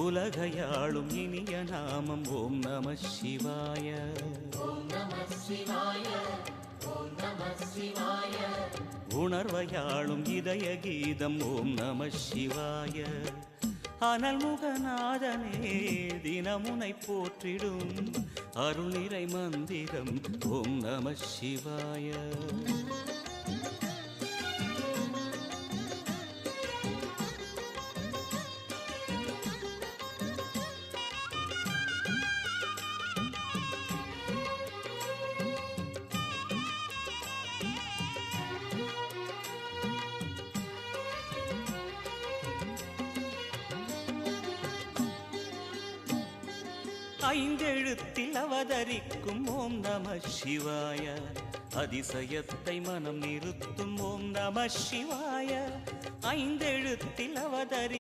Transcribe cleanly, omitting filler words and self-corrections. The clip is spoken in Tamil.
உலகையாளும் இனிய நாமம் ஓம் நம சிவாய. ஓம் நம சிவாய. ஓம் நம சிவாய. உணர்வையாளும் இதய கீதம் ஓம் நம சிவாய. அனல்முகநாதனே தினமுனை போற்றிடும் அருளிறை மந்திரம் ஓம் நம சிவாய. ஐந்தெழுத்தில் அவதரிக்கும் ஓம் நம சிவாய. அதிசயத்தை மனம் நிறுத்தும் ஓம் நம சிவாய. ஐந்தெழுத்தில் அவதரி